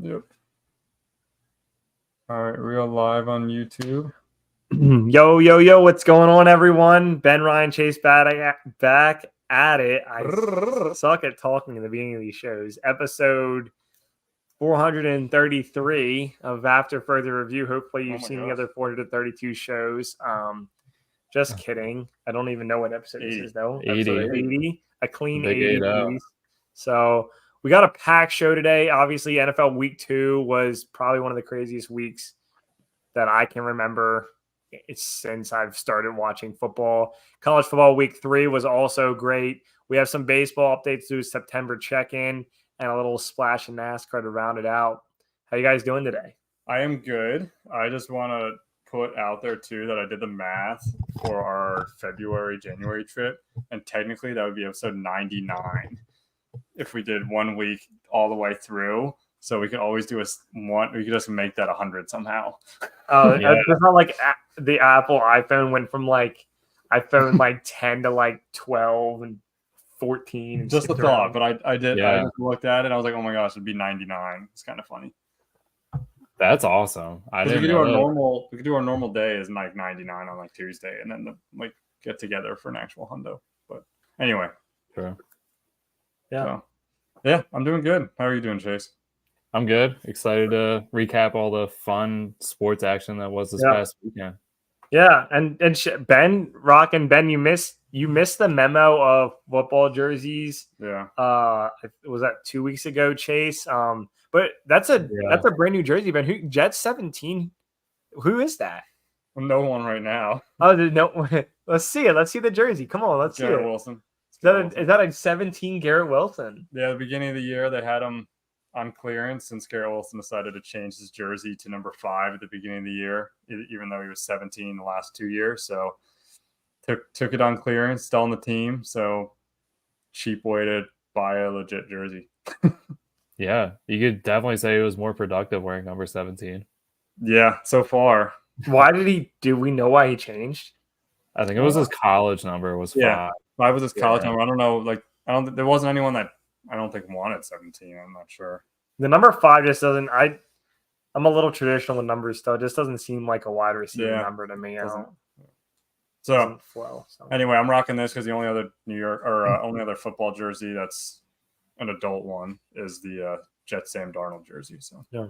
Yep. All right, real live on YouTube. Yo, what's going on, everyone? Ben Ryan Chase back at it. I suck at talking in the beginning of these shows. Episode 433 of After Further Review. Hopefully you've seen the other 432 shows. Just kidding. I don't even know what episode this is, though. 80. A clean Big 80. So we got a packed show today. Obviously, NFL Week 2 was probably one of the craziest weeks that I can remember since I've started watching football. College football Week 3 was also great. We have some baseball updates to September check-in and a little splash in NASCAR to round it out. How you guys doing today? I am good. I just want to put out there, too, that I did the math for our January trip, and technically that would be episode 99 if we did 1 week all the way through. So we could always do we could just make that 100 somehow. It's not like the Apple iPhone went from iPhone 10 to 12 and 14. And just the thought, but I did. Yeah. I just looked at it and I was like, oh my gosh, it'd be 99. It's kind of funny. That's awesome. We could do our normal day is 99 on Tuesday, and then get together for an actual hundo. But anyway, sure. Yeah. So, yeah, I'm doing good. How are you doing, Chase? I'm good. Excited to recap all the fun sports action that was this past weekend. Yeah, and Ben, Rock and Ben, you missed the memo of football jerseys. Yeah. Was that 2 weeks ago, Chase? But that's a brand new jersey, Ben. Who Jet 17? Who is that? No one right now. Oh, no. Let's see it. Let's see the jersey. Come on, let's see it. Garrett Wilson. Is that a 17 Garrett Wilson? Yeah, the beginning of the year they had him on clearance since Garrett Wilson decided to change his jersey to number 5 at the beginning of the year, even though he was 17 the last 2 years. So took it on clearance, still on the team. So cheap way to buy a legit jersey. Yeah, you could definitely say he was more productive wearing number 17. Yeah, so far. Why did he? Do we know why he changed? I think it was his college number was 5. 5 was his college number. I don't know. There wasn't anyone that I don't think wanted 17. I'm not sure. The number 5 just doesn't. I'm a little traditional with numbers, though. It just doesn't seem like a wide receiver number to me. Anyway, I'm rocking this because the only other only other football jersey that's an adult one is the Jet Sam Darnold jersey. So yeah.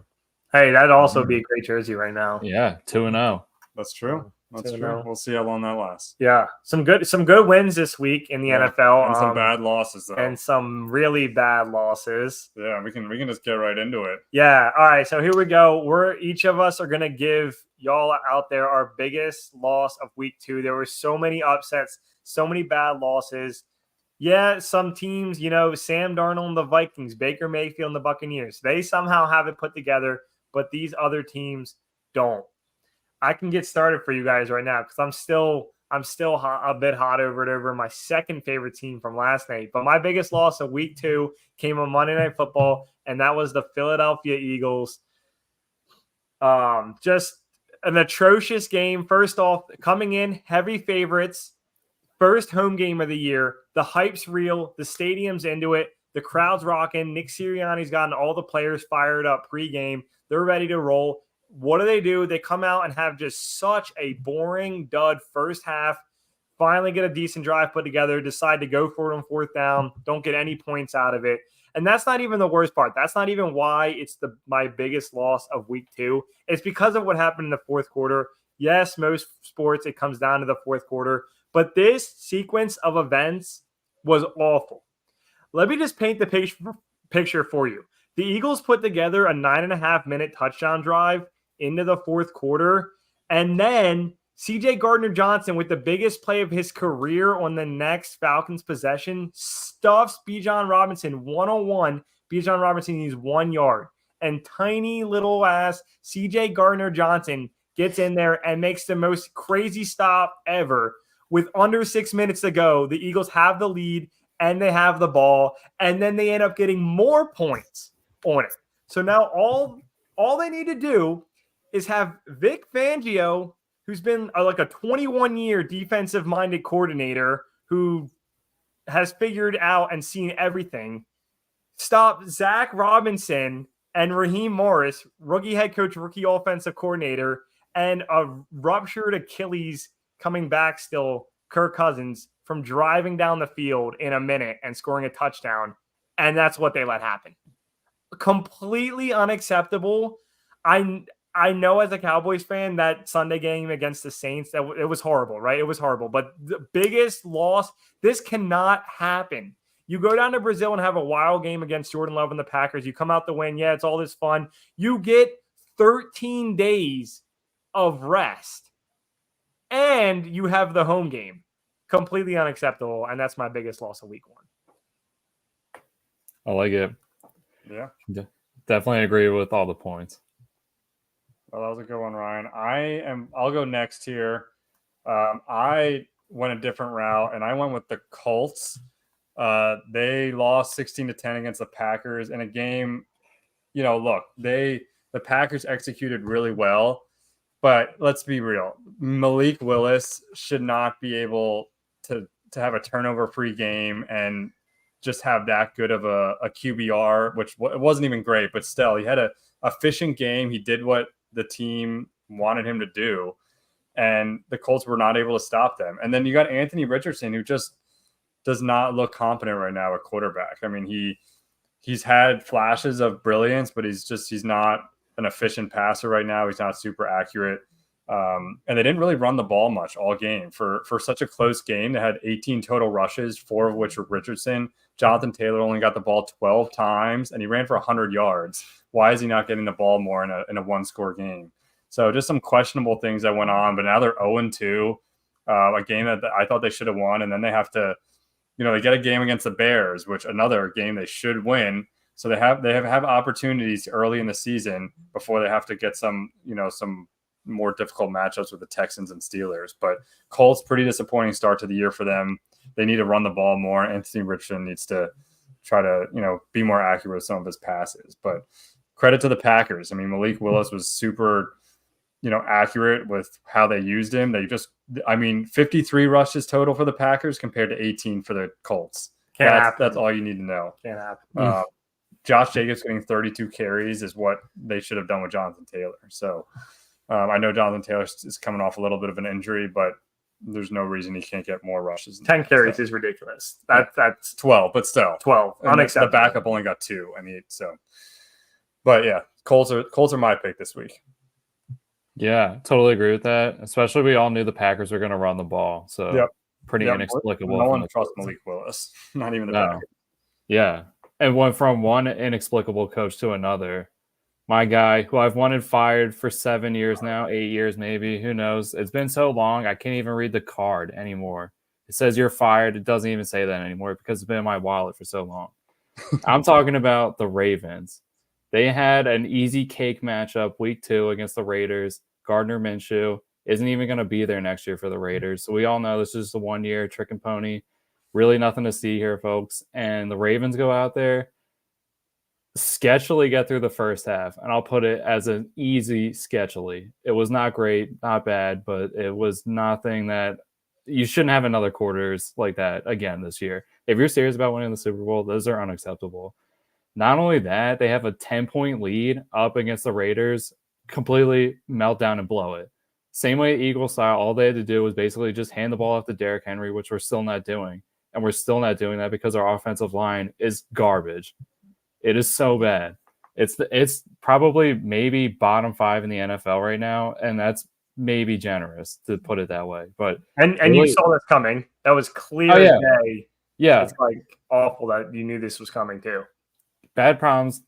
Hey, that'd also be a great jersey right now. Yeah, 2-0. That's true. That's true. We'll see how long that lasts. Yeah, some good wins this week in the NFL, and some bad losses though, and some really bad losses. Yeah, we can just get right into it. Yeah. All right. So here we go. Each of us are gonna give y'all out there our biggest loss of week 2. There were so many upsets, so many bad losses. Yeah, some teams, Sam Darnold and the Vikings, Baker Mayfield and the Buccaneers, they somehow have it put together, but these other teams don't. I can get started for you guys right now because I'm still a bit hot over my second favorite team from last night. But my biggest loss of week 2 came on Monday Night Football, and that was the Philadelphia Eagles. Just an atrocious game. First off, coming in heavy favorites. First home game of the year. The hype's real. The stadium's into it. The crowd's rocking. Nick Sirianni's gotten all the players fired up pregame. They're ready to roll. What do? They come out and have just such a boring dud first half. Finally get a decent drive put together. Decide to go for it on 4th down. Don't get any points out of it. And that's not even the worst part. That's not even why it's my biggest loss of week 2. It's because of what happened in the 4th quarter. Yes, most sports, it comes down to the 4th quarter. But this sequence of events was awful. Let me just paint the picture for you. The Eagles put together a 9.5-minute touchdown drive into the 4th quarter, and then C.J. Gardner-Johnson, with the biggest play of his career on the next Falcons possession, stuffs Bijan Robinson 1-on-1. Bijan Robinson needs 1 yard, and tiny little ass C.J. Gardner-Johnson gets in there and makes the most crazy stop ever. With under 6 minutes to go, the Eagles have the lead and they have the ball, and then they end up getting more points on it. So now all they need to do is have Vic Fangio, who's been a 21-year defensive-minded coordinator who has figured out and seen everything, stop Zach Robinson and Raheem Morris, rookie head coach, rookie offensive coordinator, and a ruptured Achilles coming back still, Kirk Cousins, from driving down the field in a minute and scoring a touchdown. And that's what they let happen. Completely unacceptable. I know as a Cowboys fan that Sunday game against the Saints, that it was horrible, right? It was horrible. But the biggest loss, this cannot happen. You go down to Brazil and have a wild game against Jordan Love and the Packers. You come out the win. Yeah, it's all this fun. You get 13 days of rest. And you have the home game. Completely unacceptable. And that's my biggest loss of week 1. I like it. Yeah. Definitely agree with all the points. Well, that was a good one, Ryan. I'll go next here. I went a different route, and I went with the Colts. They lost 16-10 against the Packers in a game. Look, the Packers executed really well, but let's be real. Malik Willis should not be able to have a turnover-free game and just have that good of a QBR, which it wasn't even great, but still, he had a efficient game. He did what the team wanted him to do, and the Colts were not able to stop them. And then you got Anthony Richardson, who just does not look competent right now at quarterback. I mean, he's had flashes of brilliance, but he's not an efficient passer right now. He's not super accurate. And they didn't really run the ball much all game for such a close game. They had 18 total rushes, 4 of which were Richardson. Jonathan Taylor only got the ball 12 times, and he ran for 100 yards. Why is he not getting the ball more in a one-score game? So just some questionable things that went on, but now they're 0-2, a game that I thought they should have won, and then they have to, they get a game against the Bears, which another game they should win. So they have opportunities early in the season before they have to get some more difficult matchups with the Texans and Steelers. But Colts, pretty disappointing start to the year for them. They need to run the ball more. Anthony Richardson needs to try to, be more accurate with some of his passes. But credit to the Packers. I mean, Malik Willis was super, accurate with how they used him. 53 rushes total for the Packers compared to 18 for the Colts. That's all you need to know. Can't happen. Josh Jacobs getting 32 carries is what they should have done with Jonathan Taylor. So I know Jonathan Taylor is coming off a little bit of an injury, but there's no reason he can't get more rushes. 10 carries is ridiculous. That's 12, but still 12. Unacceptable. The backup only got 2. But yeah, Colts are my pick this week. Yeah, totally agree with that. Especially we all knew the Packers were going to run the ball, so pretty inexplicable. No one trusts Malik Willis, not even the Packers. Yeah, and went from one inexplicable coach to another. My guy, who I've wanted fired for 7 years now, 8 years maybe, who knows? It's been so long, I can't even read the card anymore. It says you're fired. It doesn't even say that anymore because it's been in my wallet for so long. I'm talking about the Ravens. They had an easy cake matchup week 2 against the Raiders. Gardner Minshew isn't even going to be there next year for the Raiders. So we all know this is just a 1-year trick and pony. Really nothing to see here, folks. And the Ravens go out there, sketchily get through the first half. And I'll put it as an easy sketchily. It was not great, not bad, but it was nothing that you shouldn't have another quarters like that again this year. If you're serious about winning the Super Bowl, those are unacceptable. Not only that, they have a 10-point lead up against the Raiders, completely melt down and blow it. Same way Eagles style, all they had to do was basically just hand the ball off to Derrick Henry, which we're still not doing. And we're still not doing that because our offensive line is garbage. It is so bad. It's probably maybe bottom 5 in the NFL right now, and that's maybe generous to put it that way. But and really, you saw this coming. That was clear as day. Yeah, it's like awful that you knew this was coming too. Bad problems.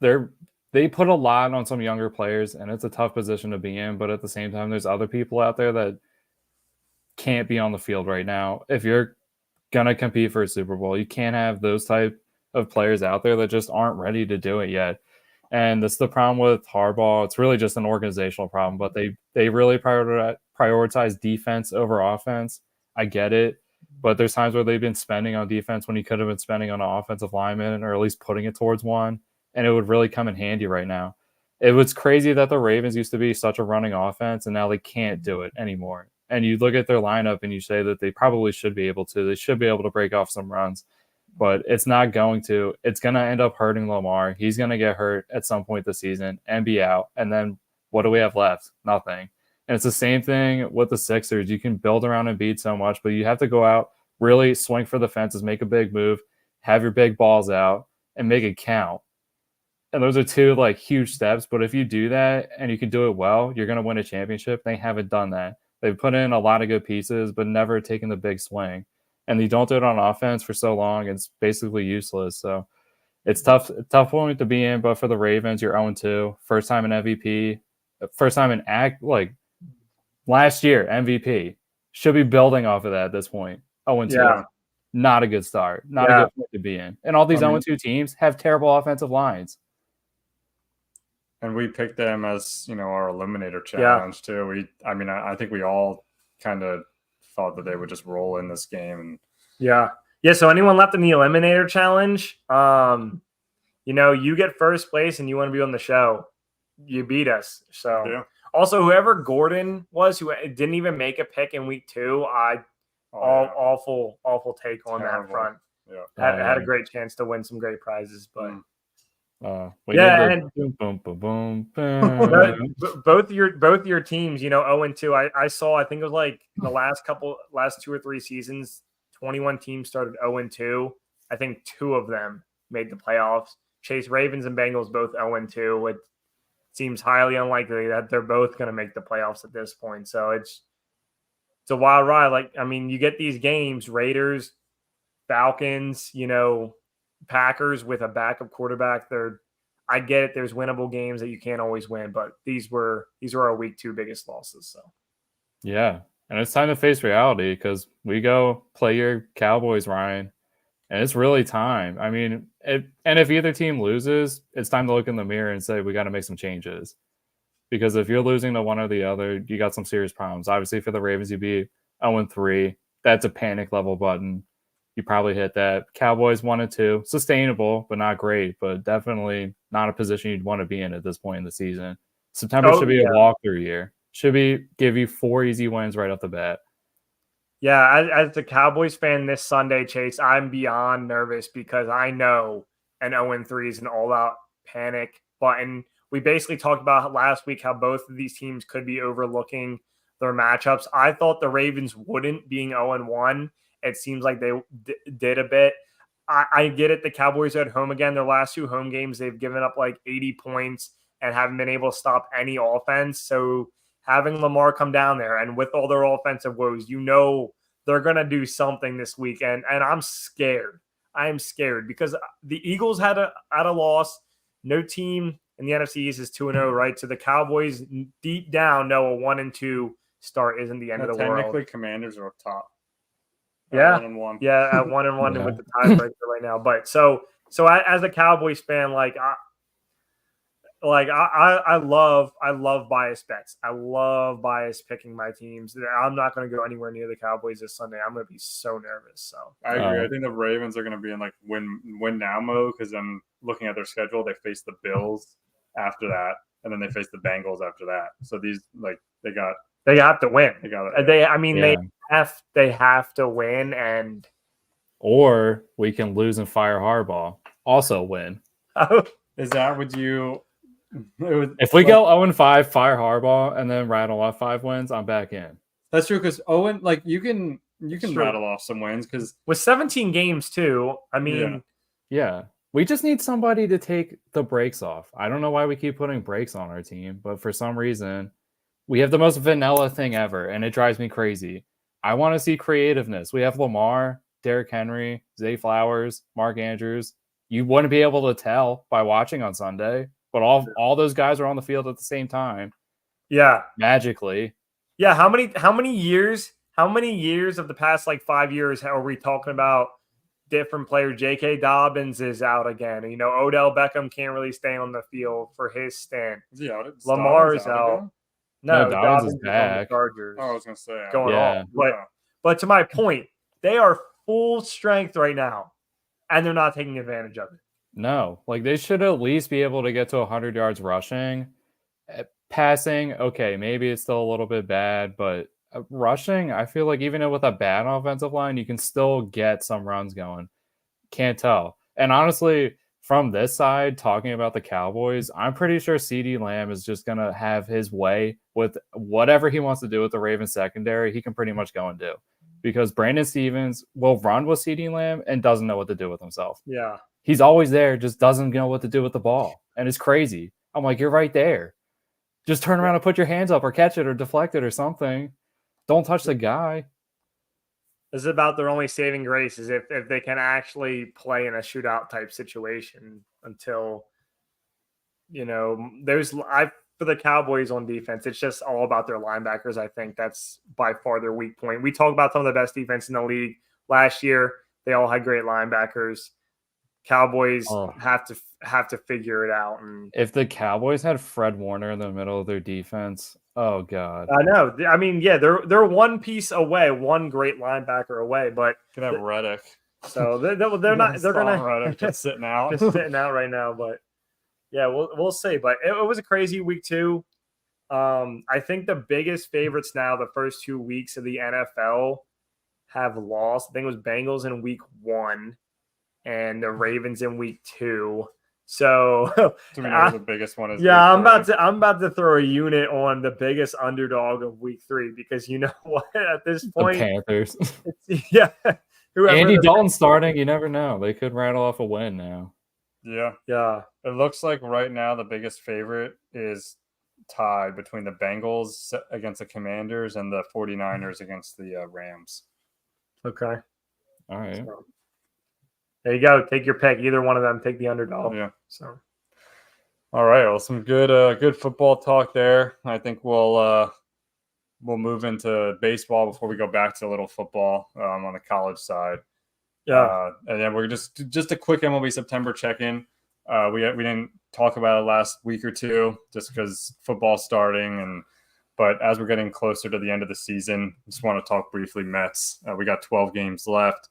They put a lot on some younger players, and it's a tough position to be in. But at the same time, there's other people out there that can't be on the field right now. If you're gonna compete for a Super Bowl, you can't have those type of players out there that just aren't ready to do it yet. And that's the problem with Harbaugh. It's really just an organizational problem, but they really prioritize defense over offense. I get it, but there's times where they've been spending on defense when you could have been spending on an offensive lineman, or at least putting it towards one, and it would really come in handy right now. It was crazy that the Ravens used to be such a running offense, and now they can't do it anymore. And you look at their lineup and you say that they probably should be able to. They should be able to break off some runs. but it's not going to. It's going to end up hurting Lamar. He's going to get hurt at some point this season and be out. And then what do we have left? Nothing. And it's the same thing with the Sixers. You can build around Embiid so much, but you have to go out, really swing for the fences, make a big move, have your big balls out, and make it count. And those are two like huge steps. But if you do that and you can do it well, you're going to win a championship. They haven't done that. They've put in a lot of good pieces, but never taken the big swing. And you don't do it on offense for so long, it's basically useless. So it's tough point to be in. But for the Ravens, you're 0-2, first time in MVP, first time in like last year MVP. Should be building off of that at this point. 0-2. Yeah. Not a good start. Not a good point to be in. And all these 0-2 teams have terrible offensive lines. And we picked them as, our eliminator challenge too. I think we all kind of thought that they would just roll in this game. Yeah. So anyone left in the eliminator challenge, you get first place and you want to be on the show. You beat us. So also whoever Gordon was, who didn't even make a pick in week 2, awful take on that front. Yeah. Had a great chance to win some great prizes, but boom, boom, boom, boom. both your teams, 0-2. I saw, I think it was like the last 2 or 3 seasons, 21 teams started 0-2. I think 2 of them made the playoffs. Chase, Ravens and Bengals both 0-2. It seems highly unlikely that they're both going to make the playoffs at this point. So it's a wild ride. You get these games, Raiders, Falcons, Packers with a backup quarterback. I get it. There's winnable games that you can't always win, but these were our week 2 biggest losses. So, yeah. And it's time to face reality because we go play your Cowboys, Ryan, and it's really time. And if either team loses, it's time to look in the mirror and say, we got to make some changes. Because if you're losing to one or the other, you got some serious problems. Obviously, for the Ravens, you'd be 0-3. That's a panic level button. You probably hit that. Cowboys 1-2. Sustainable, but not great. But definitely not a position you'd want to be in at this point in the season. September should be a walkthrough year. Should give you 4 easy wins right off the bat. Yeah, as a Cowboys fan this Sunday, Chase, I'm beyond nervous because I know an 0-3 is an all-out panic button. We basically talked about last week how both of these teams could be overlooking their matchups. I thought the Ravens wouldn't, being 0-1. It seems like they did a bit. I get it. The Cowboys are at home again. Their last 2 home games, they've given up like 80 points and haven't been able to stop any offense. So having Lamar come down there and with all their offensive woes, they're going to do something this weekend. And I'm scared. I am scared because the Eagles had a loss. No team in the NFC East is 2-0, right? So the Cowboys deep down know a 1-2 start isn't the end of the world. Technically, Commanders are up top. Yeah, 1-1. Yeah, at 1-1 with the tiebreaker right now. But so as a Cowboys fan, I love bias bets. I love bias picking my teams. I'm not going to go anywhere near the Cowboys this Sunday. I'm going to be so nervous. So I agree. I think the Ravens are going to be in like win now mode because I'm looking at their schedule. They face the Bills after that, and then they face the Bengals after that. So these they have to win. They have to win, or we can lose and fire Harbaugh. Also win. Is that what you? If we go 0-5, fire Harbaugh, and then rattle off 5 wins, I'm back in. That's true because Owen, you can rattle off some wins because with 17 games too. Yeah. We just need somebody to take the brakes off. I don't know why we keep putting brakes on our team, but for some reason, we have the most vanilla thing ever, and it drives me crazy. I want to see creativeness. We have Lamar, Derrick Henry, Zay Flowers, Mark Andrews. You wouldn't be able to tell by watching on Sunday, but all those guys are on the field at the same time. Yeah. Magically. Yeah. How many years of the past 5 years are we talking about different players? J.K. Dobbins is out again. Odell Beckham can't really stay on the field for his stint. Is he out? Lamar is out. No, Dobbins is back. Chargers. I was going to say. Going off. But to my point, they are full strength right now, and they're not taking advantage of it. No. They should at least be able to get to 100 yards rushing. Passing, okay, maybe it's still a little bit bad, but rushing, I feel like even with a bad offensive line, you can still get some runs going. Can't tell. And honestly, from this side, talking about the Cowboys, I'm pretty sure CeeDee Lamb is just going to have his way with whatever he wants to do with the Ravens secondary. He can pretty much go and do, because Brandon Stevens will run with CeeDee Lamb and doesn't know what to do with himself. Yeah. He's always there, just doesn't know what to do with the ball. And it's crazy. I'm like, you're right there. Just turn around and put your hands up or catch it or deflect it or something. Don't touch the guy. This is about their only saving grace is if they can actually play in a shootout type situation until, for the Cowboys on defense, it's just all about their linebackers. I think that's by far their weak point. We talked about some of the best defense in the league last year. They all had great linebackers. Cowboys have to figure it out. And if the Cowboys had Fred Warner in the middle of their defense, oh God. I know. I mean, yeah, they're one piece away, one great linebacker away, but can have Reddick. So they're not. They're gonna Reddick just sitting out, just sitting out right now. But yeah, we'll see. But it was a crazy week too. I think the biggest favorites now, the first 2 weeks of the NFL, have lost. I think it was Bengals in week 1. And the Ravens in week 2. So the biggest one is I'm about to throw a unit on the biggest underdog of week 3, because you know what, at this point, the Panthers. Andy Dalton starting, you never know. They could rattle off a win now. Yeah. It looks like right now the biggest favorite is tied between the Bengals against the Commanders and the 49ers against the Rams. Okay. All right. So, there you go. Take your pick. Either one of them. Take the underdog. Yeah. So, all right. Well, some good football talk there. I think we'll move into baseball before we go back to a little football on the college side. Yeah. And then we're just a quick MLB September check-in. We didn't talk about it last week or two just because football's starting, but as we're getting closer to the end of the season, just want to talk briefly Mets. We got 12 games left.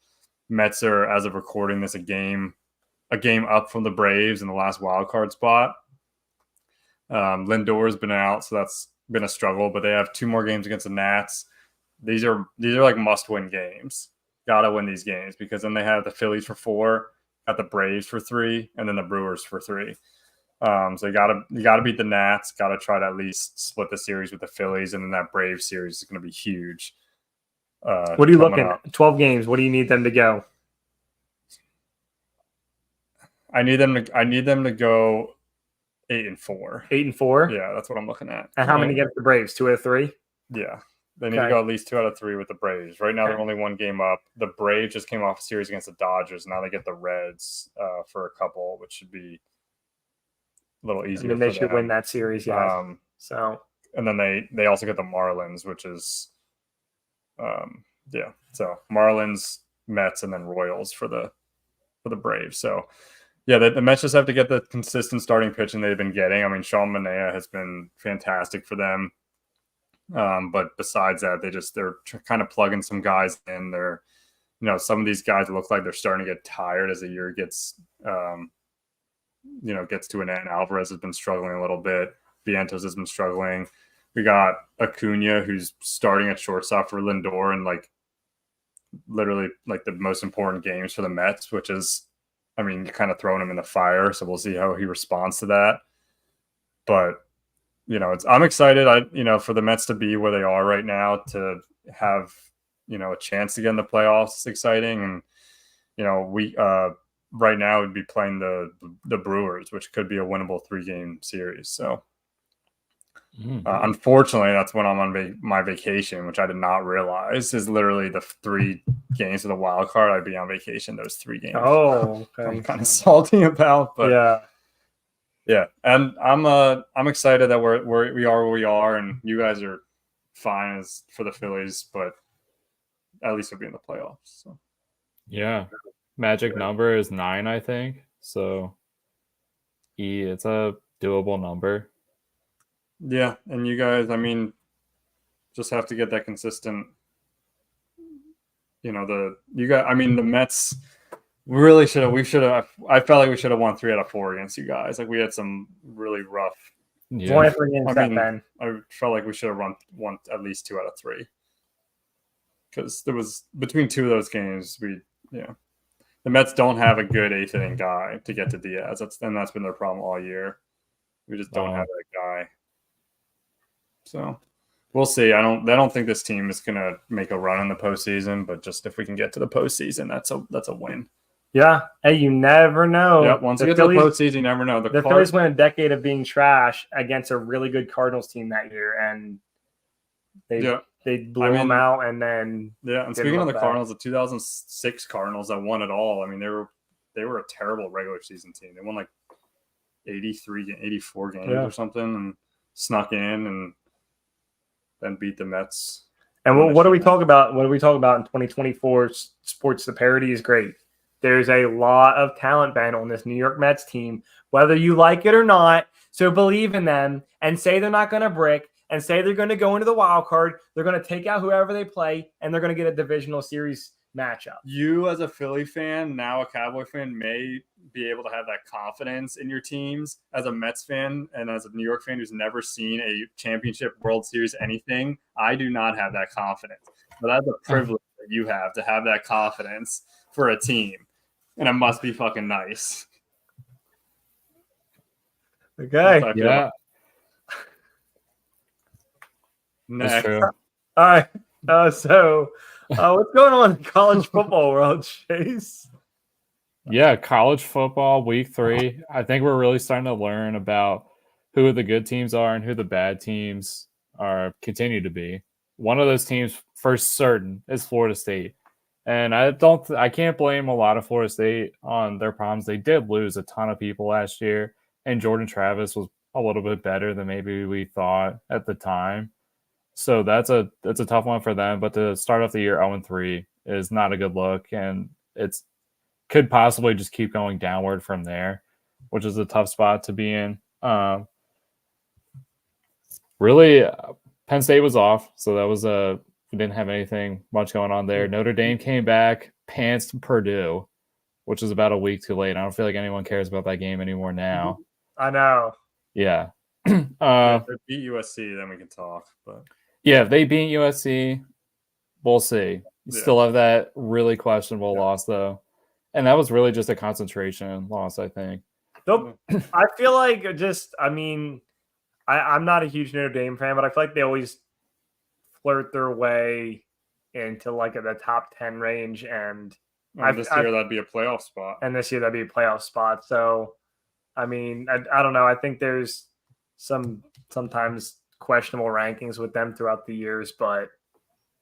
Mets are, as of recording this, a game up from the Braves in the last wild card spot. Lindor's been out, so that's been a struggle, but they have 2 more games against the Nats. These are like must-win games. Got to win these games, because then they have the Phillies for 4, got the Braves for 3, and then the Brewers for 3. So you gotta beat the Nats. Got to try to at least split the series with the Phillies, and then that Braves series is going to be huge. What are you looking at? 12 games. What do you need them to go? I need them to go 8-4. 8-4? Yeah, that's what I'm looking at. And how many against the Braves? 2 out of 3? Yeah. They need to go at least 2 out of 3 with the Braves. Right now, they're only 1 game up. The Braves just came off a series against the Dodgers. Now they get the Reds for a couple, which should be a little easier. And they should win that series, yeah. And then they also get the Marlins, which is so Marlins, Mets, and then Royals for the Braves. So yeah, the Mets just have to get the consistent starting pitching they've been getting. I mean, Sean Manaea has been fantastic for them. But besides that, they're kind of plugging some guys in. They're, some of these guys look like they're starting to get tired as the year gets to an end. Alvarez has been struggling a little bit. Vientos has been struggling. We got Acuna, who's starting at shortstop for Lindor, and literally the most important games for the Mets, which is, you're kind of throwing him in the fire. So we'll see how he responds to that. But I'm excited. For the Mets to be where they are right now, to have a chance to get in the playoffs. It's exciting, and we right now would be playing the Brewers, which could be a winnable 3-game series. So. Unfortunately, that's when I'm on my vacation, which I did not realize is literally the 3 games of the wild card. I'd be on vacation those 3 games. Oh, okay. I'm kind of salty about, but yeah. And I'm excited that we are where we are, and you guys are fine as for the Phillies, but at least we'll be in the playoffs. So yeah, magic number is 9, I think. So it's a doable number. Yeah, and you guys, just have to get that consistent. The Mets really should have. I felt like we should have won 3 out of 4 against you guys. We had some really rough. Yeah. I felt like we should have won at least 2 out of 3. Because there was between 2 of those games, The Mets don't have a good 8th inning guy to get to Diaz. That's been their problem all year. We just don't have that guy. So we'll see. I don't think this team is gonna make a run in the postseason, but just if we can get to the postseason, that's a win. Yeah. Hey, you never know. Yeah, once you get to the postseason, you never know. The Phillies went a decade of being trash against a really good Cardinals team that year, and they blew them out. And then and speaking of the Cardinals, the 2006 Cardinals that won it all. I mean, they were a terrible regular season team. They won like 84 games or something, and snuck in and then beat the Mets. And what do we talk about? What do we talk about in 2024 sports? The parity is great. There's a lot of talent, Ben, on this New York Mets team, whether you like it or not. So believe in them and say they're not going to brick and say they're going to go into the wild card. They're going to take out whoever they play, and they're going to get a divisional series matchup. You, as a Philly fan, now a Cowboy fan, may be able to have that confidence in your teams. As a Mets fan and as a New York fan who's never seen a championship, World Series, anything, I do not have that confidence. But that's a privilege that you have to have that confidence for a team. And it must be fucking nice. Okay. Yeah. Next. That's true. All right. What's going on in the college football world, Chase? Yeah, college football week 3. I think we're really starting to learn about who the good teams are and who the bad teams continue to be. One of those teams for certain is Florida State. And I can't blame a lot of Florida State on their problems. They did lose a ton of people last year, and Jordan Travis was a little bit better than maybe we thought at the time. So that's a tough one for them. But to start off the year 0-3 is not a good look, and it's could possibly just keep going downward from there, which is a tough spot to be in. Really, Penn State was off, so that was we didn't have anything much going on there. Notre Dame came back, pantsed Purdue, which is about a week too late. I don't feel like anyone cares about that game anymore now. I know. Yeah. If they beat USC, then we can talk. But yeah, if they beat USC, we'll see. You still have that really questionable loss, though. And that was really just a concentration loss, I think. Nope. I feel like I'm not a huge Notre Dame fan, but I feel like they always flirt their way into like the top 10 range. And this year that'd be a playoff spot. And this year that'd be a playoff spot. So, I don't know. I think there's sometimes questionable rankings with them throughout the years, but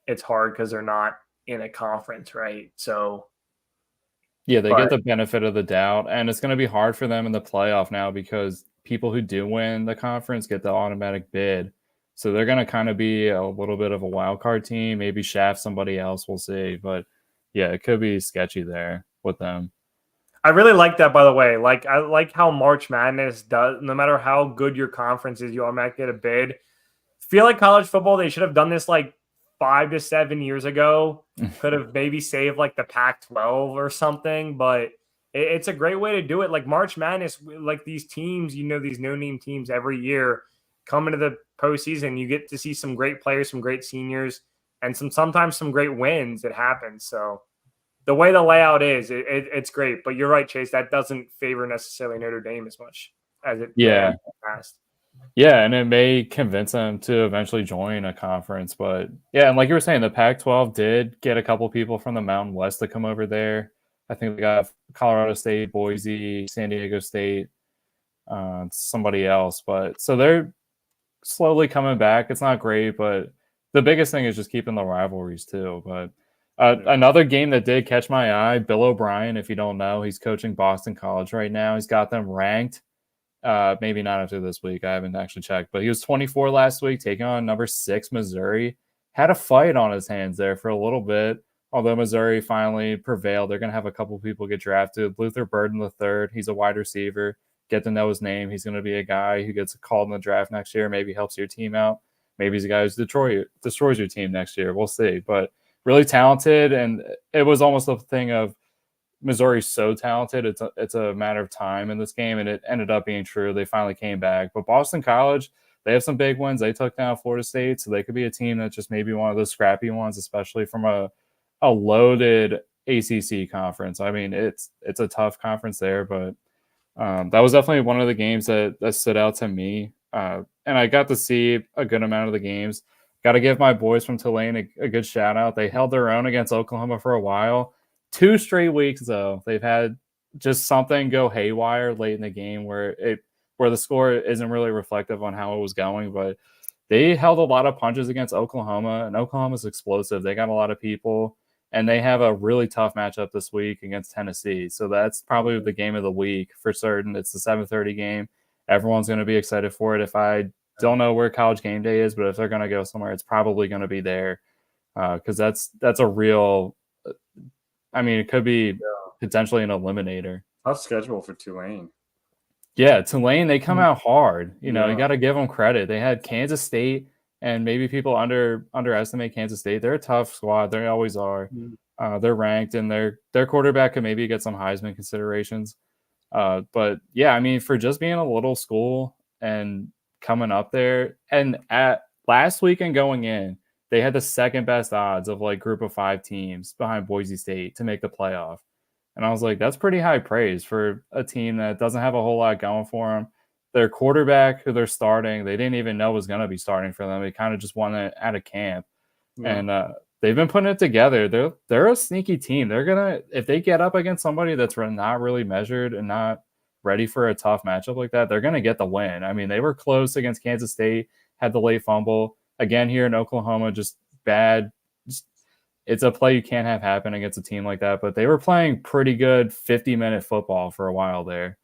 it's hard because they're not in a conference, right? So, yeah, they get the benefit of the doubt, and it's going to be hard for them in the playoff now because people who do win the conference get the automatic bid. So they're going to kind of be a little bit of a wild card team, maybe shaft somebody else, we'll see. But yeah, it could be sketchy there with them. I really like that, by the way. Like, I like how March Madness does, no matter how good your conference is, you automatically get a bid. Feel like college football, they should have done this like 5 to 7 years ago. Could have maybe saved like the Pac-12 or something, but it's a great way to do it. Like March Madness, like these teams, these no-name teams every year come into the postseason. You get to see some great players, some great seniors, and sometimes some great wins. It happens. So the way the layout is, it's great. But you're right, Chase. That doesn't favor necessarily Notre Dame as much as it did in the past. Yeah, and it may convince them to eventually join a conference. But yeah, and like you were saying, the Pac-12 did get a couple people from the Mountain West to come over there. I think we got Colorado State, Boise, San Diego State, somebody else. But so they're slowly coming back. It's not great, but the biggest thing is just keeping the rivalries too. But another game that did catch my eye, Bill O'Brien, if you don't know, he's coaching Boston College right now. He's got them ranked. Maybe not after this week. I haven't actually checked, but he was 24 last week, taking on number 6 Missouri. Had a fight on his hands there for a little bit, although Missouri finally prevailed. They're going to have a couple people get drafted. Luther Burden III, he's a wide receiver. Get to know his name. He's going to be a guy who gets called in the draft next year. Maybe helps your team out. Maybe he's a guy who destroys your team next year. We'll see. But really talented, and it was almost a thing of Missouri's so talented, it's a matter of time in this game, and it ended up being true. They finally came back. But Boston College, they have some big wins. They took down Florida State, so they could be a team that's just maybe one of those scrappy ones, especially from a loaded ACC conference. I mean, it's a tough conference there, but that was definitely one of the games that stood out to me. And I got to see a good amount of the games. Got to give my boys from Tulane a good shout out. They held their own against Oklahoma for a while. 2 straight weeks, though, they've had just something go haywire late in the game where the score isn't really reflective on how it was going. But they held a lot of punches against Oklahoma, and Oklahoma's explosive. They got a lot of people, and they have a really tough matchup this week against Tennessee. So that's probably the game of the week for certain. It's the 7:30 game. Everyone's going to be excited for it. If I don't know where College Game Day is, but if they're going to go somewhere, it's probably going to be there because that's a real. I mean, it could be potentially an eliminator. Tough schedule for Tulane. Yeah, Tulane, they come out hard. You got to give them credit. They had Kansas State, and maybe people underestimate Kansas State. They're a tough squad. They always are. They're ranked, and their quarterback could maybe get some Heisman considerations. But yeah, I mean, for just being a little school and coming up there, and at last weekend going in, they had the second best odds of like group of 5 teams behind Boise State to make the playoff. And I was like, that's pretty high praise for a team that doesn't have a whole lot going for them. Their quarterback, who they're starting, they didn't even know was going to be starting for them. They kind of just won it out of camp. And they've been putting it together. They're a sneaky team. They're going to, if they get up against somebody that's not really measured and not ready for a tough matchup like that, they're going to get the win. I mean, they were close against Kansas State, had the late fumble. Again, here in Oklahoma, just bad. It's a play you can't have happen against a team like that, but they were playing pretty good 50-minute football for a while there.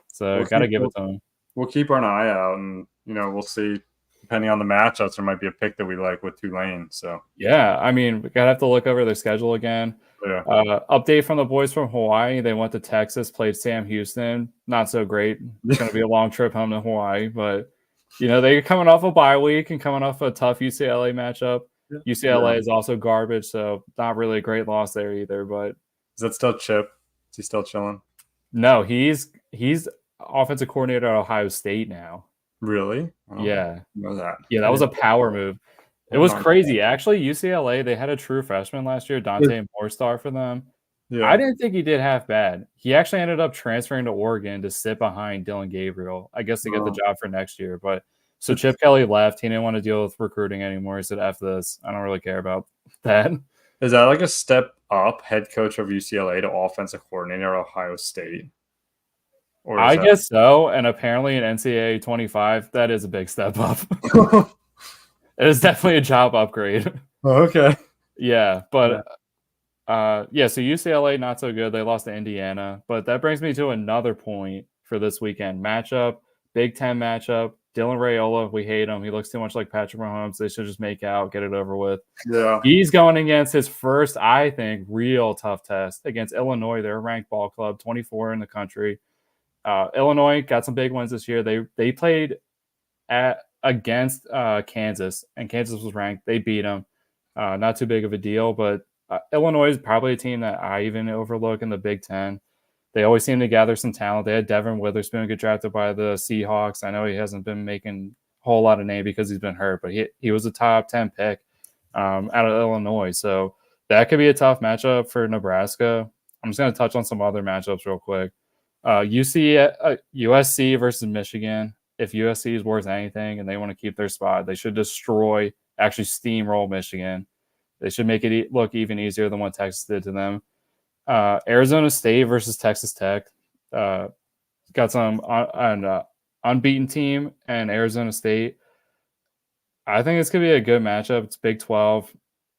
So got to give it to them. We'll keep an eye out, and we'll see. Depending on the matchups, there might be a pick that we like with Tulane. So yeah, I mean, we gotta have to look over their schedule again. Yeah. Update from the boys from Hawaii. They went to Texas, played Sam Houston. Not so great. It's gonna be a long trip home to Hawaii, but they're coming off a bye week and coming off a tough UCLA matchup. UCLA is also garbage, so not really a great loss there either. But is that still Chip? Is he still chilling? No, he's offensive coordinator at Ohio State now. Really? Yeah. Know that. Yeah, that was a power move. It was crazy. Actually, UCLA, they had a true freshman last year, Dante Moorestar, for them. Yeah. I didn't think he did half bad. He actually ended up transferring to Oregon to sit behind Dylan Gabriel, I guess to get the job for next year. But so Chip Kelly left. He didn't want to deal with recruiting anymore. He said, F this. I don't really care about that. Is that like a step up, head coach of UCLA to offensive coordinator at Ohio State? I guess so. And apparently in NCAA 25, that is a big step up. It is definitely a job upgrade. Okay. Yeah. But so UCLA, not so good. They lost to Indiana. But that brings me to another point for this weekend. Matchup, Big Ten matchup. Dylan Raiola, we hate him. He looks too much like Patrick Mahomes. They should just make out, get it over with. Yeah. He's going against his first, I think, real tough test against Illinois. They're a ranked ball club, 24 in the country. Illinois got some big wins this year. They played against Kansas, and Kansas was ranked. They beat them. Not too big of a deal, but Illinois is probably a team that I even overlook in the Big Ten. They always seem to gather some talent. They had Devin Witherspoon get drafted by the Seahawks. I know he hasn't been making a whole lot of name because he's been hurt, but he was a top 10 pick out of Illinois. So that could be a tough matchup for Nebraska. I'm just going to touch on some other matchups real quick. USC versus Michigan. If USC is worth anything and they want to keep their spot, they should actually steamroll Michigan. They should make it look even easier than what Texas did to them. Arizona State versus Texas Tech. Got some an unbeaten team and Arizona State. I think it's going to be a good matchup. It's Big 12.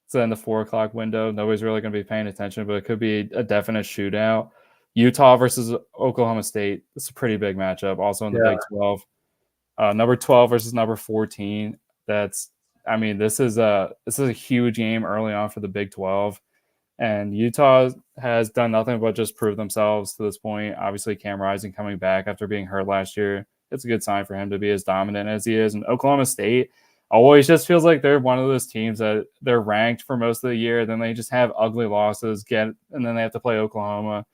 It's in the 4:00 window. Nobody's really going to be paying attention, but it could be a definite shootout. Utah versus Oklahoma State. It's a pretty big matchup. Also in the Big 12. Number 12 versus number 14. This is a huge game early on for the Big 12. And Utah has done nothing but just prove themselves to this point. Obviously, Cam Rising coming back after being hurt last year. It's a good sign for him to be as dominant as he is. And Oklahoma State always just feels like they're one of those teams that they're ranked for most of the year. Then they just have ugly losses, and then they have to play Oklahoma,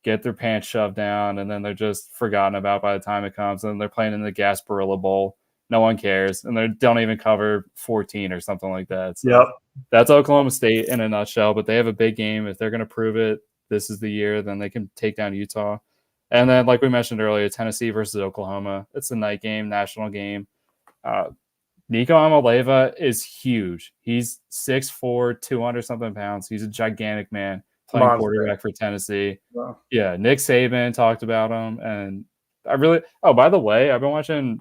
get their pants shoved down, and then they're just forgotten about by the time it comes. And they're playing in the Gasparilla Bowl. No one cares. And they don't even cover 14 or something like that. So. Yep. that's Oklahoma State in a nutshell. But they have a big game. If they're going to prove it, this is the year. Then they can take down Utah. And then, like we mentioned earlier, Tennessee versus Oklahoma. It's a night game, national game. Nico Amaleva is huge. He's 6'4", 200-something pounds. He's a gigantic man playing quarterback for Tennessee. Wow. Yeah, Nick Saban talked about him. And I really – oh, by the way, I've been watching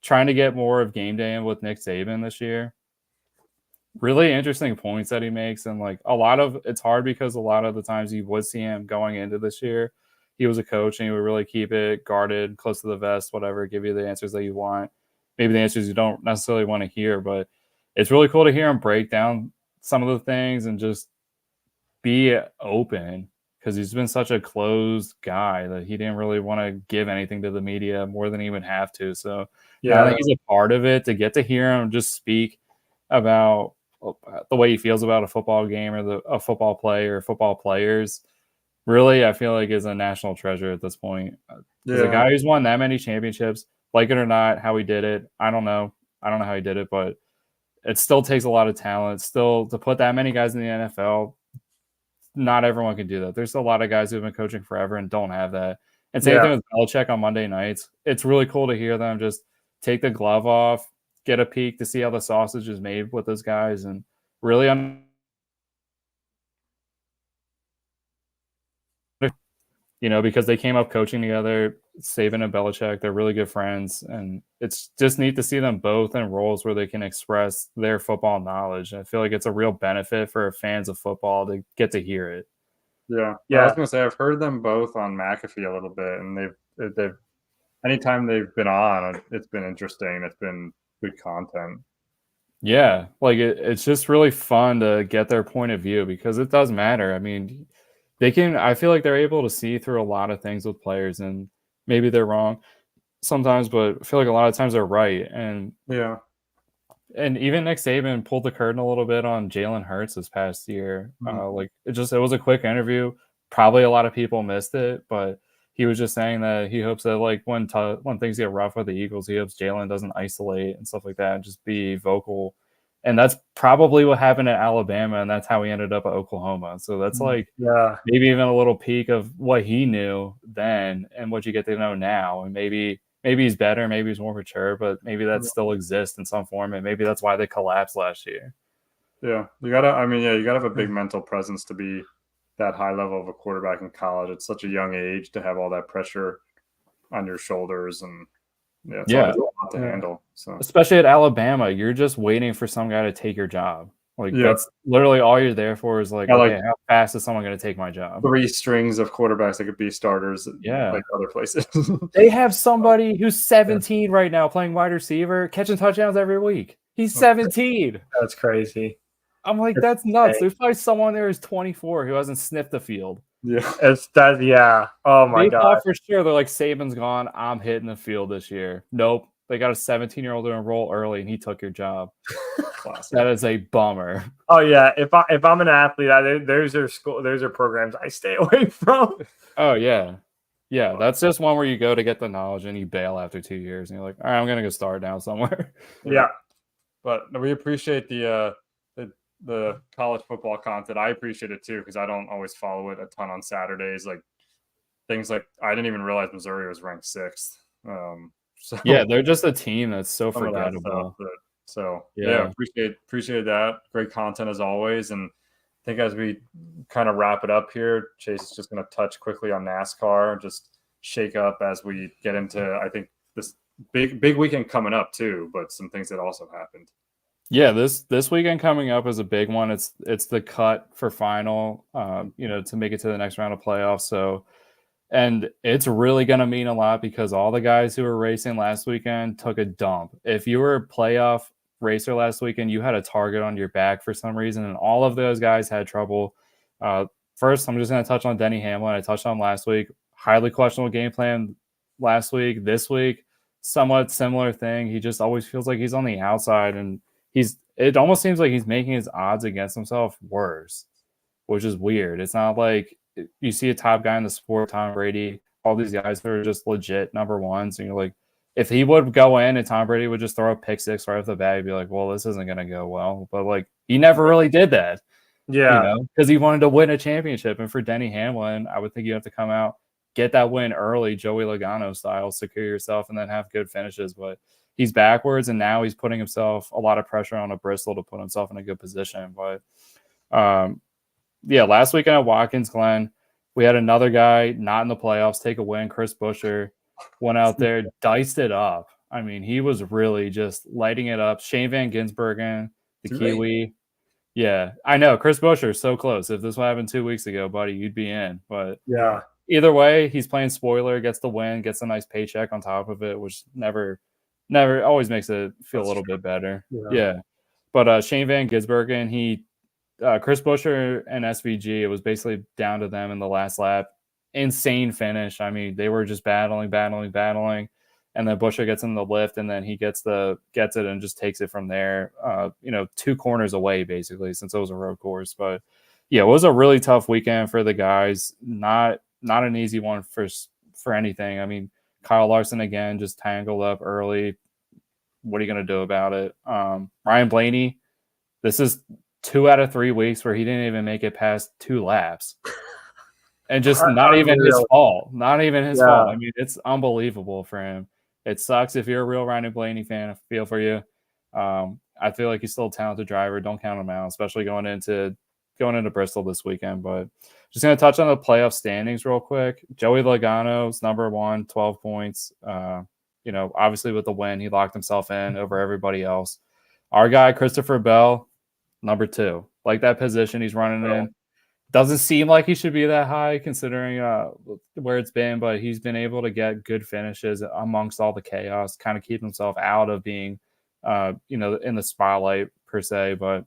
trying to get more of Game Day in with Nick Saban this year. Really interesting points that he makes. And, like, a lot of – it's hard because a lot of the times you would see him going into this year. He was a coach and he would really keep it guarded, close to the vest, whatever, give you the answers that you want. Maybe the answers you don't necessarily want to hear, but it's really cool to hear him break down some of the things and just be open, because he's been such a closed guy that he didn't really want to give anything to the media more than he would have to. So I think he's a part of it, to get to hear him just speak about the way he feels about a football game or a football play or football players. Really, I feel like is a national treasure at this point. He's a guy who's won that many championships. Like it or not, how he did it, I don't know. I don't know how he did it, but it still takes a lot of talent. Still, to put that many guys in the NFL, not everyone can do that. There's a lot of guys who have been coaching forever and don't have that. And same thing with Belichick on Monday nights. It's really cool to hear them just take the glove off, get a peek to see how the sausage is made with those guys, and really because they came up coaching together, Saban and Belichick, they're really good friends. And it's just neat to see them both in roles where they can express their football knowledge. And I feel like it's a real benefit for fans of football to get to hear it. Yeah. I was going to say, I've heard them both on McAfee a little bit, and they've anytime they've been on, it's been interesting. It's been good content. Yeah. Like it's just really fun to get their point of view, because it does matter. I mean, I feel like they're able to see through a lot of things with players, and maybe they're wrong sometimes, but I feel like a lot of times they're right. And even Nick Saban pulled the curtain a little bit on Jalen Hurts this past year. Like it was a quick interview. Probably a lot of people missed it, but he was just saying that he hopes that, like, when things get rough with the Eagles, he hopes Jalen doesn't isolate and stuff like that and just be vocal. And that's probably what happened at Alabama, and that's how he ended up at Oklahoma. So that's maybe even a little peek of what he knew then and what you get to know now. And maybe he's better, maybe he's more mature, but maybe that still exists in some form, and maybe that's why they collapsed last year. Yeah, you gotta have a big mental presence to be that high level of a quarterback in college. It's such a young age to have all that pressure on your shoulders, and it's a lot to handle. So especially at Alabama, you're just waiting for some guy to take your job. Like that's literally all you're there for, is like, okay, how fast is someone going to take my job? 3 strings of quarterbacks that could be starters like other places. They have somebody who's 17 right now playing wide receiver, catching touchdowns every week. He's 17. That's crazy. I'm like, that's nuts. There's probably someone there who's 24 who hasn't sniffed the field. Oh my God. For sure. They're like, Saban's gone, I'm hitting the field this year. Nope. They got a 17-year-old to enroll early, and he took your job. That is a bummer. Oh yeah. If I'm an athlete, there's our programs I stay away from. Oh yeah. Yeah. That's just one where you go to get the knowledge and you bail after 2 years, and you're like, all right, I'm gonna go start now somewhere. Yeah. But we appreciate the college football content. I appreciate it too, because I don't always follow it a ton on Saturdays. Like things like, I didn't even realize Missouri was ranked 6th. So yeah, they're just a team that's so forgettable. Appreciate that. Great content as always. And I think as we kind of wrap it up here, Chase is just going to touch quickly on NASCAR, just shake up as we get into, I think, this big weekend coming up too, but some things that also happened. Yeah, this weekend coming up is a big one. It's the cut for final, to make it to the next round of playoffs. So, and it's really going to mean a lot, because all the guys who were racing last weekend took a dump. If you were a playoff racer last weekend, you had a target on your back for some reason, and all of those guys had trouble. First, I'm just going to touch on Denny Hamlin. I touched on last week. Highly questionable game plan last week. This week, somewhat similar thing. He just always feels like he's on the outside, and it almost seems like he's making his odds against himself worse, which is weird. It's not like you see a top guy in the sport, Tom Brady, all these guys that are just legit number ones, and you're like, if he would go in and Tom Brady would just throw a pick 6 right off the bat, you'd be like, well, this isn't going to go well. But like, He never really did that. Yeah. Because he wanted to win a championship. And for Denny Hamlin, I would think you have to come out, get that win early, Joey Logano style, secure yourself, and then have good finishes. But he's backwards, and now he's putting himself a lot of pressure on a Bristol to put himself in a good position. But last weekend at Watkins Glen, we had another guy not in the playoffs take a win. Chris Buescher went out there, diced it up. I mean, he was really just lighting it up. Shane Van Gisbergen, the Kiwi. Yeah, I know. Chris Buescher, so close. If this happened 2 weeks ago, buddy, you'd be in. But Yeah. Either way, he's playing spoiler, gets the win, gets a nice paycheck on top of it, which never always makes it feel a little bit better. Yeah. But Shane Van Gisbergen, Chris Buescher and SVG, it was basically down to them in the last lap. Insane finish. I mean, they were just battling. And then Buescher gets in the lift, and then he gets it and just takes it from there. 2 corners away, basically, since it was a road course. But yeah, it was a really tough weekend for the guys. Not an easy one for anything. I mean, Kyle Larson again just tangled up early. What are you going to do about it? Ryan Blaney, this is 2 out of 3 weeks where he didn't even make it past 2 laps. And just not even his fault. Not even his fault. I mean, it's unbelievable for him. It sucks if you're a real Ryan Blaney fan. I feel for you. I feel like he's still a talented driver. Don't count him out, especially going into Bristol this weekend. But just going to touch on the playoff standings real quick. Joey Logano's number 1, 12 points. Obviously with the win, he locked himself in over everybody else. Our guy, Christopher Bell, number 2. Like that position he's running in. Doesn't seem like he should be that high considering where it's been, but he's been able to get good finishes amongst all the chaos, kind of keep himself out of being, in the spotlight per se. But,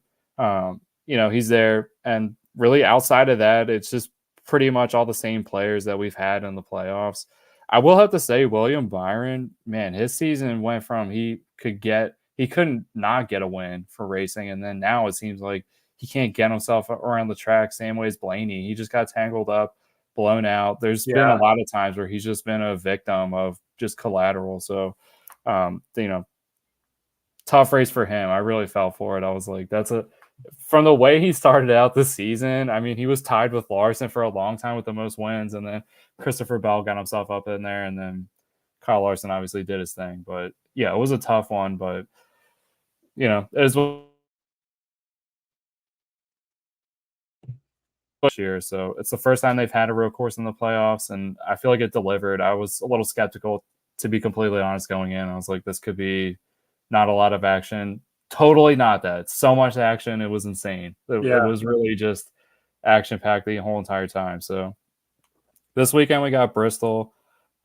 he's there. And really outside of that, it's just pretty much all the same players that we've had in the playoffs. I will have to say William Byron, man, his season went from he couldn't not get a win for racing. And then now it seems like he can't get himself around the track, same way as Blaney. He just got tangled up, blown out. There's been a lot of times where he's just been a victim of just collateral. So, tough race for him. I really felt for it. I was like, from the way he started out this season, I mean, he was tied with Larson for a long time with the most wins. And then Christopher Bell got himself up in there. And then Kyle Larson obviously did his thing. But yeah, it was a tough one. But, it is year, so it's the first time they've had a real course in the playoffs, and I feel like it delivered. I was a little skeptical, to be completely honest, going in. I was like, this could be not a lot of action. Totally not that. So much action, it was insane. It was really just action packed the whole entire time. So this weekend we got Bristol.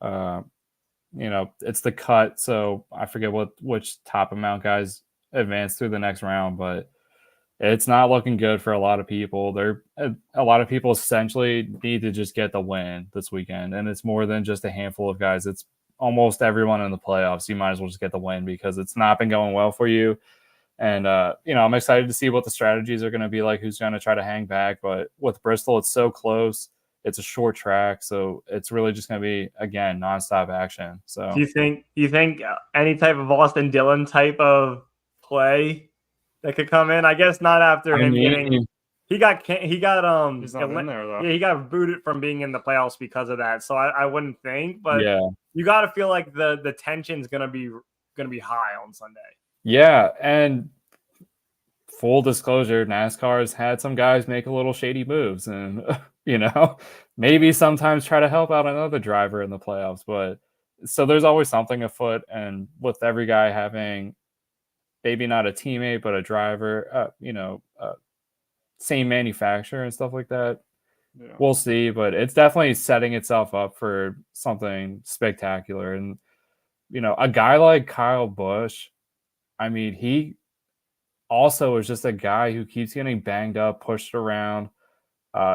It's the cut, so I forget which top amount guys advance through the next round, but it's not looking good for a lot of people. A lot of people essentially need to just get the win this weekend, and it's more than just a handful of guys. It's almost everyone in the playoffs. You might as well just get the win because it's not been going well for you. And I'm excited to see what the strategies are going to be like. Who's going to try to hang back? But with Bristol, it's so close. It's a short track, so it's really just going to be again nonstop action. So do you think any type of Austin Dillon type of play that could come in? I guess not after getting. He got he's not in there though. Yeah, he got booted from being in the playoffs because of that. So I wouldn't think, but you got to feel like the tension's gonna be high on Sunday. Yeah, and full disclosure, NASCAR has had some guys make a little shady moves, and maybe sometimes try to help out another driver in the playoffs. But so there's always something afoot, and with every guy having maybe not a teammate, but a driver, same manufacturer and stuff like that. Yeah. We'll see, but it's definitely setting itself up for something spectacular. And, a guy like Kyle Busch, I mean, he also is just a guy who keeps getting banged up, pushed around.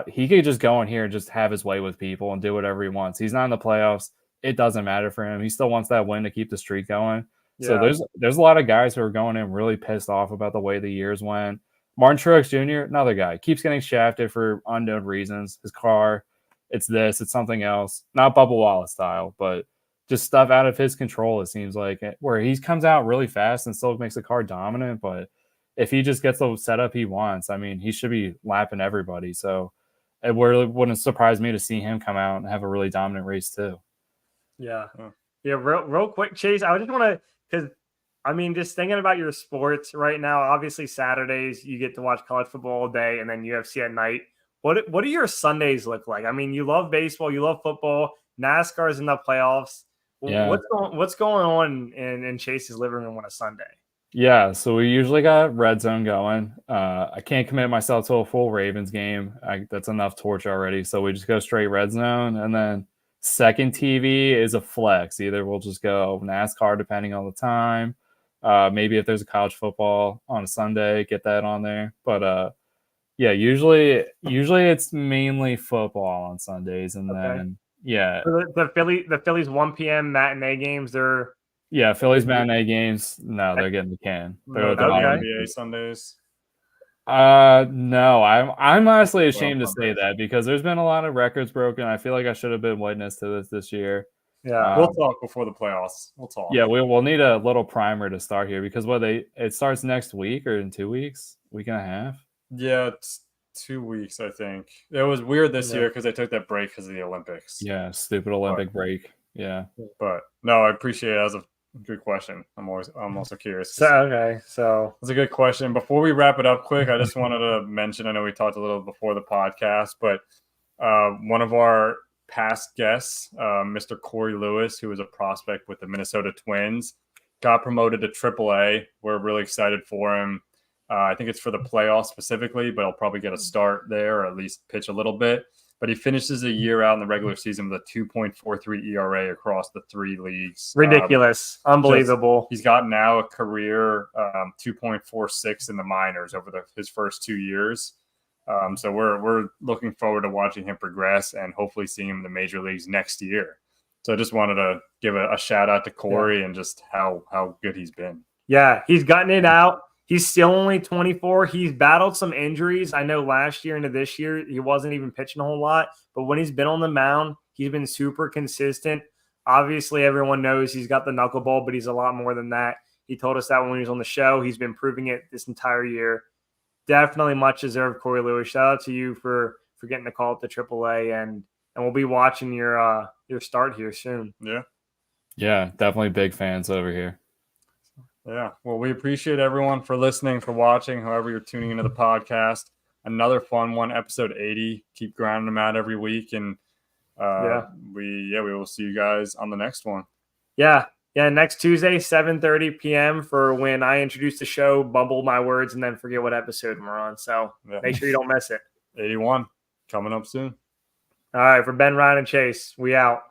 He could just go in here and just have his way with people and do whatever he wants. He's not in the playoffs. It doesn't matter for him. He still wants that win to keep the streak going. Yeah. So there's a lot of guys who are going in really pissed off about the way the years went. Martin Truex Jr., another guy, keeps getting shafted for unknown reasons. His car, it's something else. Not Bubba Wallace style, but just stuff out of his control, it seems like, where he comes out really fast and still makes the car dominant, but if he just gets the setup he wants, I mean, he should be lapping everybody. So it really wouldn't surprise me to see him come out and have a really dominant race too. Yeah. Yeah. Real quick, Chase, I just want to, because I mean, just thinking about your sports right now, obviously Saturdays you get to watch college football all day and then UFC at night. What do your Sundays look like? I mean, you love baseball, you love football, NASCAR's in the playoffs. Yeah. What's going on in Chase's living room on a Sunday? Yeah, so we usually got red zone going. I can't commit myself to a full Ravens game. That's enough torture already. So we just go straight red zone, and then second TV is a flex. Either we'll just go NASCAR depending on the time. Maybe if there's a college football on a Sunday, get that on there. But yeah, usually it's mainly football on Sundays, and then yeah, so the Phillies 1 p.m. matinee games. Yeah, Phillies matinee games. No, they're getting the can. No, They're NBA Sundays. No, I'm honestly ashamed to say that because there's been a lot of records broken. I feel like I should have been witness to this year. Yeah, we'll talk before the playoffs. We'll talk. Yeah, we'll need a little primer to start here because it starts next week or in 2 weeks, week and a half. Yeah, it's 2 weeks, I think. It was weird this year because they took that break because of the Olympics. Yeah, stupid Olympic break. Yeah, but no, I appreciate it as a good question. I'm also curious. So it's a good question. Before we wrap it up quick, I just wanted to mention, I know we talked a little before the podcast, but one of our past guests, Mr. Corey Lewis, who was a prospect with the Minnesota Twins, got promoted to AAA. We're really excited for him. I think it's for the playoffs specifically, but he'll probably get a start there or at least pitch a little bit. But he finishes a year out in the regular season with a 2.43 ERA across the 3 leagues. Ridiculous. Unbelievable. He's got now a career 2.46 in the minors over his first 2 years. So we're looking forward to watching him progress and hopefully seeing him in the major leagues next year. So I just wanted to give a shout out to Corey and just how good he's been. Yeah, he's gotten it out. He's still only 24. He's battled some injuries. I know last year into this year, he wasn't even pitching a whole lot. But when he's been on the mound, he's been super consistent. Obviously, everyone knows he's got the knuckleball, but he's a lot more than that. He told us that when he was on the show. He's been proving it this entire year. Definitely much deserved, Corey Lewis. Shout out to you for getting the call up to AAA, and we'll be watching your start here soon. Yeah, definitely big fans over here. Yeah, well, we appreciate everyone for listening, for watching, however you're tuning into the podcast. Another fun one, episode 80. Keep grinding them out every week, and we will see you guys on the next one. Yeah, next Tuesday, 7:30 p.m. for when I introduce the show, bumble my words, and then forget what episode we're on. So make sure you don't miss it. 81 coming up soon. All right, for Ben, Ryan, and Chase, we out.